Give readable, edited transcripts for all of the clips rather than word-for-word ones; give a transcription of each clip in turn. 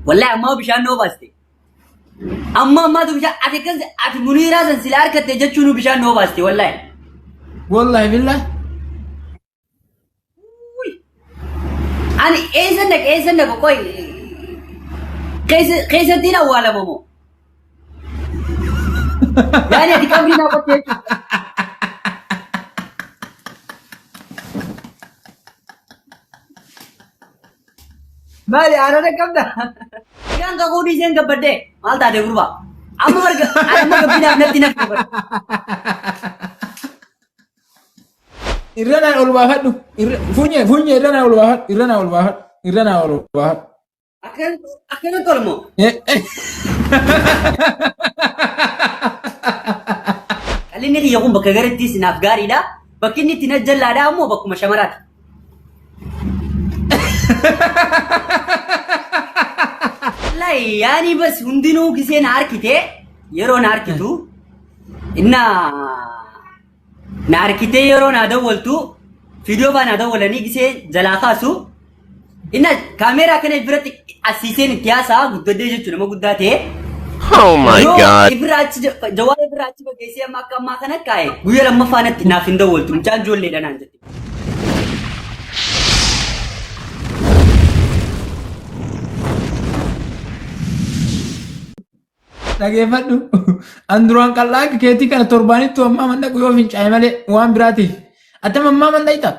والله أما بشان نو باستي أما تو بشان أتكلم أتمنيرا سنسلار كتجت شنو بشان نو باستي والله بالله أنا إيه سنك كوي كيس دينا ولا مامو يعني أتكلم بقول Bali, ano na kam na? Yang kau di sini kebede, mal tadi berubah. Amar pindah tinak keber. Irana ulwahat du. Punya irana ulwahat. Akhirnya tolmu. Kali ini yang aku bakal di sini Afgari dah. Bakini tinak jalla ada amu baku masyamarat. Lai, yani bas hundinu kisi narkite, yero narkitu, inna narkite yero nada woltu, video ba nada wolani kisi jalakasu, inna kamera kene berarti asisen kiasa gudde je cuma guddate. Oh my god. Jawab ibrach bagesi makana kai. Gue lamma fanat nafinda woltu, mchan jolle dan anjati. Dhaggeeffadhu. Anduraan qal'aa keetii kana torbaanitti ammaa man dhaqu yoo fincaa'e malee waan biraatiif. Attam ammaa man dhayita.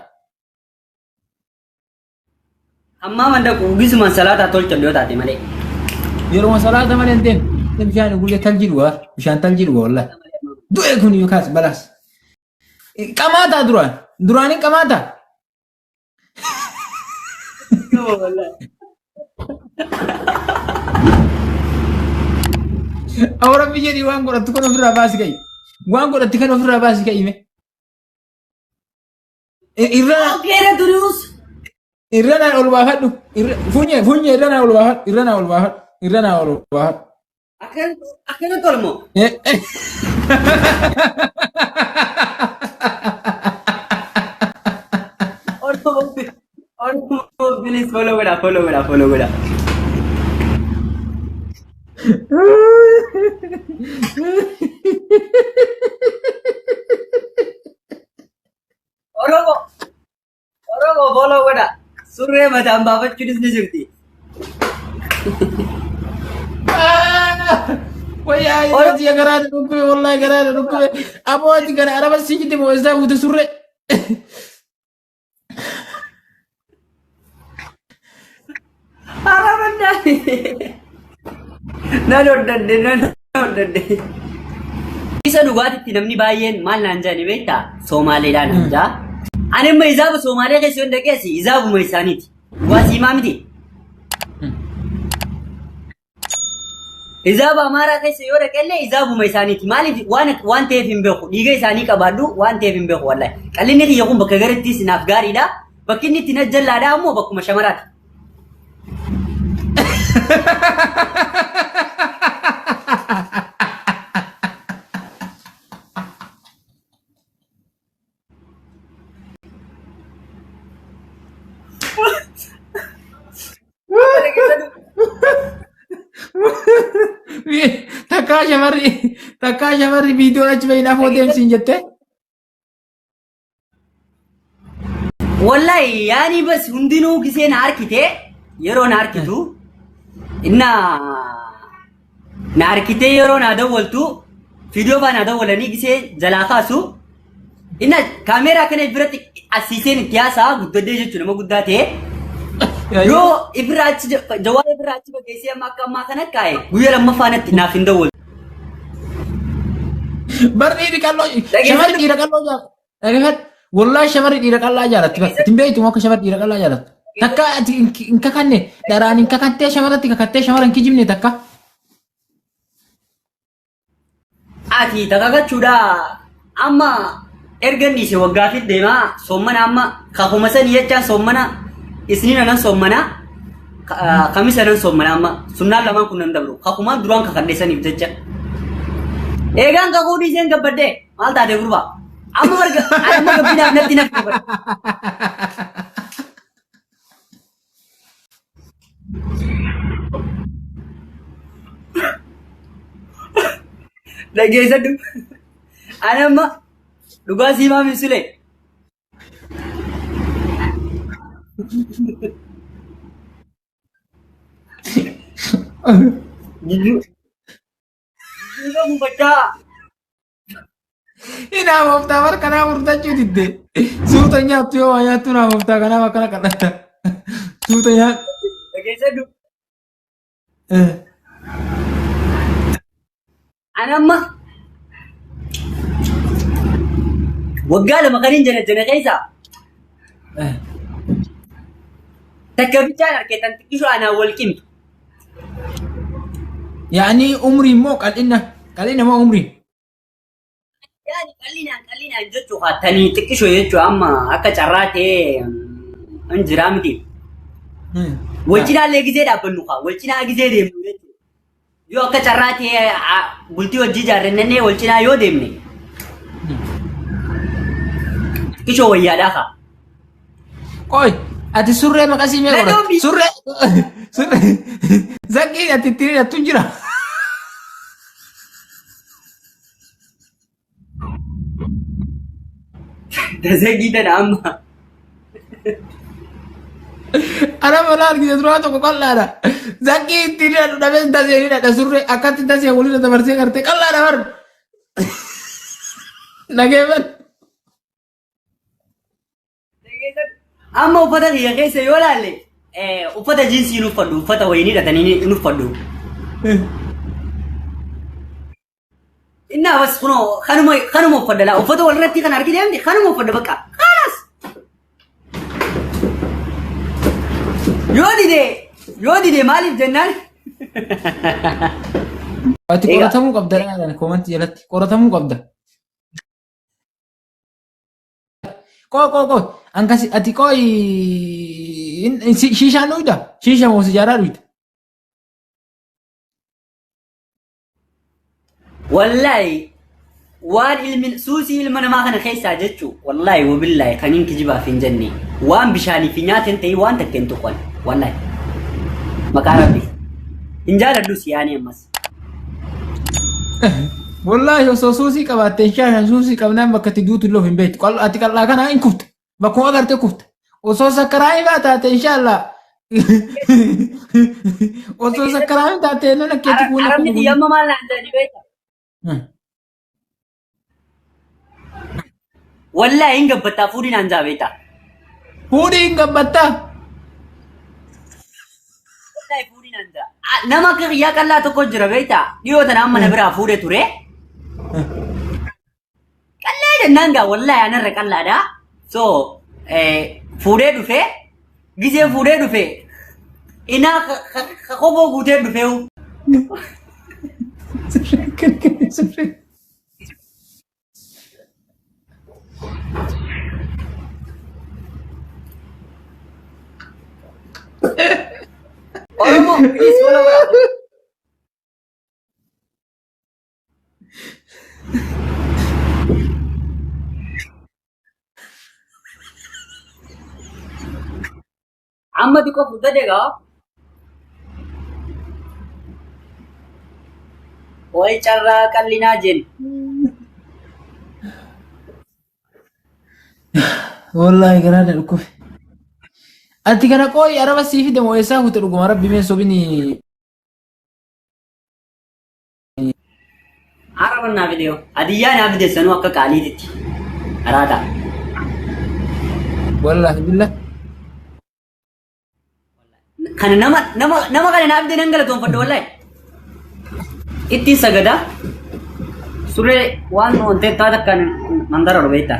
Ammaa man dhaqu gisuma salaataa tolcha yoo taate malee. Yeroo salaata malee hin deemne bishaan gullee tal jiru waa bishaan tal jiru wallahi. Du'e kun yookaas balaas. Qamaataa duraanin qamaataa. Orang bijadi waan godhattu kan ofirraa baasi ga'i. Waan godhatti kan ofirraa baasi ga'i mee. Irrana ol baafadhu. Funya irrana ol baafadhu. Akhirnya tolmu. Orang please follow gua. Oromo follow gua. Surre madam babat kudis ni jurti. Waya dia garada rukbe wallahi garada rukbe. Abo aji gara araba sijiti mo isda utu surre. Araban dai. No. Isa dhugaatii namni baay'een maal naan jedhani beektaa? Somaaliidhaan naan jedha. Ani immoo izaabu Somaalee keessa yoo dhaqeessi izaabuma isaaniiti. Dhugaatii himaa miti. Izaabu Amaaraa keessa yoo dhaqellee izaabuma isaaniiti. Maaliif waan ta'eef hin beeku. Dhiiga isaanii qabaadhu waan ta'eef hin beeku wallahi. Qal'inni kiyya kun bakka garattis naaf gaariidha. Bakki inni itti najjallaadha ammoo bakkuma shamaraati. Takkaa shamarri viidiyoo achi bayinaaf odeemsiin jettee? Wallahi yani bas hundinuu gisee na harkite yeroo na harkitu inna na harkite yeroo na dawwaltu viidiyoo baa na dawwalanii gisee jalaa kaasu inna kaameeraa kana biratti asiiseen itti haasaa guddadee jechuun nama guddaa ta'e yoo Ibraachi jawaab Ibraachi bageessee amma akka ammaa kana kaa'e guyyaa lammaffaanatti naaf hin dawwalu. Barri dhiqalloo shamarri dhiira qalloo jaalatu. Wallahi shamarri dhiira qallaa jaalatti. Ittiin beektu akka shamarri dhiira qallaa jaalatu. Takka hin kakanne dharaan hin kakattee shamarratti kakattee shamara hin kijibne takka. Ati takakachuudha amma ergan dhiise waggaafit deemaa sommana amma kakuma sanii jechaan sommana isniina nan sommana kamisa nan sommana amma sunnaan lamaan kun nan dabru kakumaan duraan kakadheessaniif jecha. Eegaan kakuu dhiiseen gabbadde maal taate gurbaa amma gabbinaaf natti nafti bara. Dhageessadhu. Ani amma dhugaa siimaa minsule. Jijjiirra mumbachaa. Inaaf hoftaa bara kanaaf furtachuu didde. Suuta nyaattu yoo waa nyaattu naaf hoftaa kanaaf akkana kadhatta. Suuta nyaat. Dhageessadhu. Ani amma waggaa lama kaniin jana keessa takka bichaan harkeetan xiqqishoo anaan wal qimtu. Yaani umriin moo qal'ina moo umriin? Yaani qal'inaan jechuu haatanii xiqqishoo jechuu amma akka carraa ta'ee hin jiraa miti. Walcinaallee gizee dhaabbannu kaa walcinaa gizee deemnu jechuudha. Yoo akka carraa ta'ee bultii hojii ijaarrannee walcinaa yoo deemne xiqqishoo wayyaadhaa kaa. Qoy ati surree maqasii mee godhatte? Surree zakkii ati ittiin hidhattu hin jira. Dasee tana amma. Ana malah argite suuraa tokko qal'aadha. Zakkii ittiin hidhadhu dhabees dasee hidhadha surree akkatti dasee waliin dabarsee gartee qal'aadha bar. Nageefan. Amma uffata kiyya keessa yoo laalle uffata jiinsii hin uffadhu uffata wayinii hidhatanii hin uffadhu. Inni abas kunoo kanuma uffadha laa uffata walirratti kan argite hamti kanuma uffadha bakka kanas. Yoo dide maaliif jennaan? Ati qoratamuu qabda dha komantii jalatti qoratamuu qabda. Koi angkasi ati koi shisha nuida shisha mau sejarah duit. Wallahi waan suusii ilma namaa kana keessaa jechuun wallahi wabillahi kan inni kijibaaf hin jenne waan bishaanii fi nyaatiin ta'e waan takka hin tuqan wallahi maqaa rabbi hin jaaladhu siyaanii ammas. Wallahi osoo suusii qabaatte shaashan suusii qabnaan bakka itti duutu illee hin beektu ati qal'aa kana hin kufte bakkuma agartee kufte osoo sakkaraa hin taate inshallah osoo sakkaraa hin taate nan akkeetti kuula Arabni xiyyaama maal naan jedhani beekta? Wallahi hin gabbattaa fuudhii naan jaa beekta. Fuudhii hin gabbattaa? Wallahi fuudhii naan jaa. Nama akka xiyyaa qal'aa tokko jira beekta dhiyoo tana amma na biraa fuudhee ture. Qal'aa jennaan gaa wallahi anarra qal'aadha. So fuudhee dhufe gizee fuudhee dhufe inaa kofoo guutee dhufeewu. Oromoo please follow me. Amma xiqqoo fudhateegaa wayi carraa qal'inaa jennu. Wallahi garaan dhukkufe. Ati kana qooyi araba sii fide moo eessaa kute dhuguma rabbi mee sobini. Araba naa fide adiyyaa naa fide sanuu akka qaaliititti araata. Wallahi billah. Kana nama kana naa fide nan galatoonfadha wallahi. Ittiin sagada suree waan wantee taata kan mandara robeetta.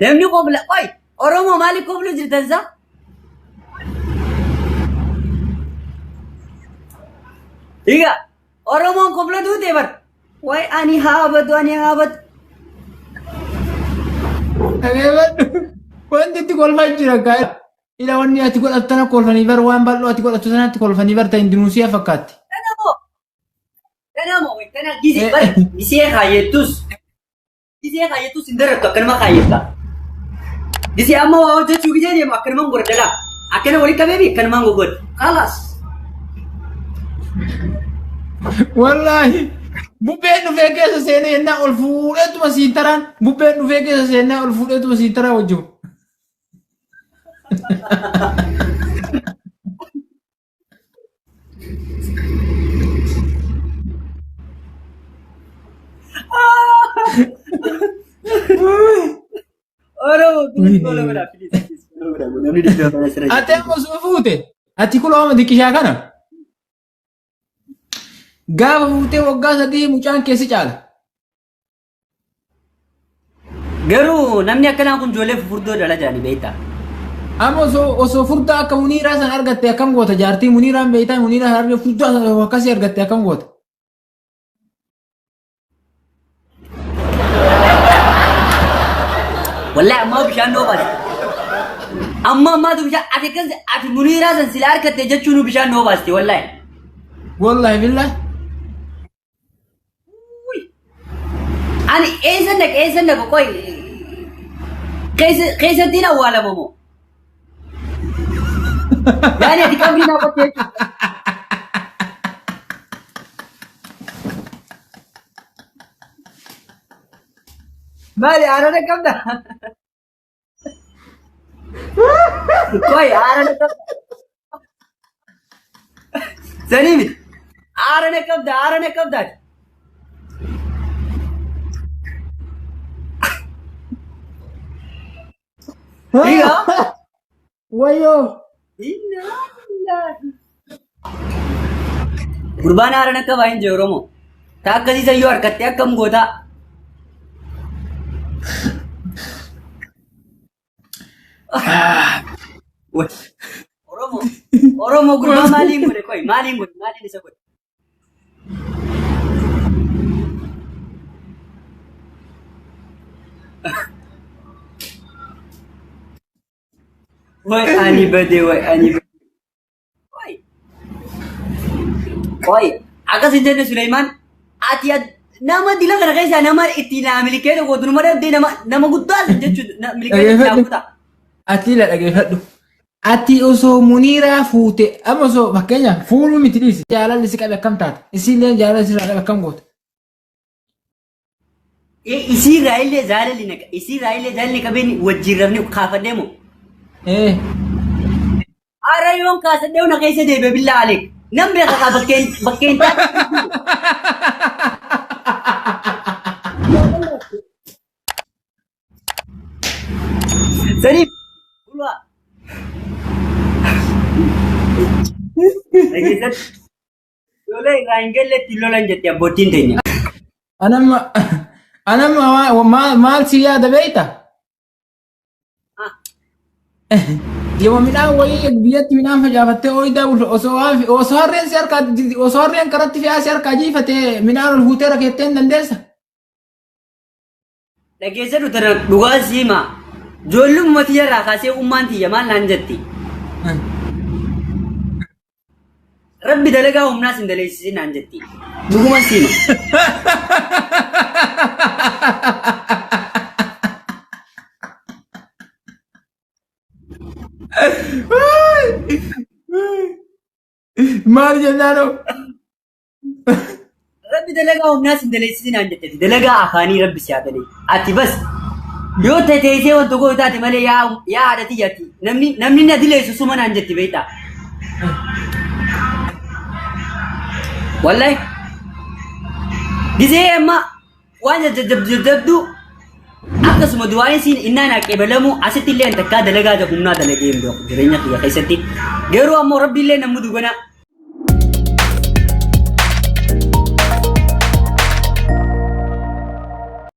Namni qobla oi Oromoo maaliif qoblu jirtan isaa? Iya Oromoon qobla duute bar. Wai ani haabatu. Wanti itti kolfaa jira gaa. Ila wanni ati godhattana kolfanii bar waan bal'oo ati godhattu sanatti kolfanii bar ta'in dinuusiyaa fakkaatti. Kanamoo kana gizee bar gizee kaayettus hin darattu akkanuma kaayetta. Gizee amma waa hojjechuu gizee deemu akkanuma gordala. akkana wali qabeebi akkanumaan gogoodha. Khalaas. Wallahi. Bubbeen dhufee keessa seenee ennaa ol fuudheetuma siin taraan. Bubbeen dhufee keessa seenee ol fuudheetuma siin taraa wajjin. Oromoo bilis gola godhaa bilis gola godhaa namni dhiibbaa kana sirra jira. Ati amma osoo fuute. Ati kuloo dikkishaa kana. Gaafa fuutee waggaa 3 mucaan keessi caala. Garuu namni akkanaa kun ijoollee fufurdoo dhala jedhanii beektaa. Amma osoo furdaa akka Muniiraa san argatte akkam goota jaartii Muniiraan beektaa Muniiraa harga furdaa akkasii argatte akkam goota. Wallahi amma bishaan noo baasti. Ammaatu bishaan ati Muniiraa san sila argatte jechuun bishaan noo baasti wallahi. Wallahi billahi. Ani eessan dhaqa qoy keessattiin awwaalamamoo. Yani ati qabrii naa qottee jechuudha. Maali haarana qabda? Qoy haarana qabda. Sanii miti haarana qabda. Iya. Wayo. Gurbaan haaraan akka baay'een jiru Oromoo. Taa akkasii sayyoo harkattee akkam goota. Oromoo gurbaa maaliin godhe qoy maaliin isa godhe. Wai ani bade. Wai, akas injene Sulaiman, ati nama dila kana kaisa nama itti na milike ko dunu mara de nama guddaa jechu na milike na guddaa. Ati la dhaggeeffadhu. Ati osoo Muniiraa fuute amma osoo fakkeenya fuuluu miti dhiisi jaalalli si qabe akkam taata isiillee jaalalli si qabe akkam goota. Isiraayilee jaalalli qabeen wajjin rafne kaafadhee moo? Ara yoon kaasadhee na keessa deebi'e billaa aleek. Nam beeka kaa bakkeen taate. Sadiif ulwaa. Dhageessatti lola irraa hin galletti lolan jette abbootiin teenya. Anamma maal si yaada beekta? Yoo midhaan wayii biyyatti midhaan facaafattee ooydaa osoo harreen karatti fe'aa si harkaa jiifatee midhaan ol fuutee rakeettee hin dandeessa? Dhageessatu tana dhugaa siimaa. Ijoollummaa tiyyarraa kaasee ummaan tiyya maal naan jetti? Rabbi dalagaa humnaas hin daleessisin naan jetti. Dhuguma siima. Maal jennaanoo? Rabbi dalagaa humnaas hin daleessisin naan jetti. Dalagaa afaanii rabbi si haa dalee. Ati bas yoo teessee wanta goota taate malee yaa haadha tiyyatti. Namni na dileessu suma naan jetti beektaa. Wallahi gisee amma waan jajjabduu akkasuma du'aan siin innaan aqeebalamu asitti illee takkaa dalagaa humnaa dalagee jireenya kiyya keessatti garuu ammoo rabbi illee namni dugana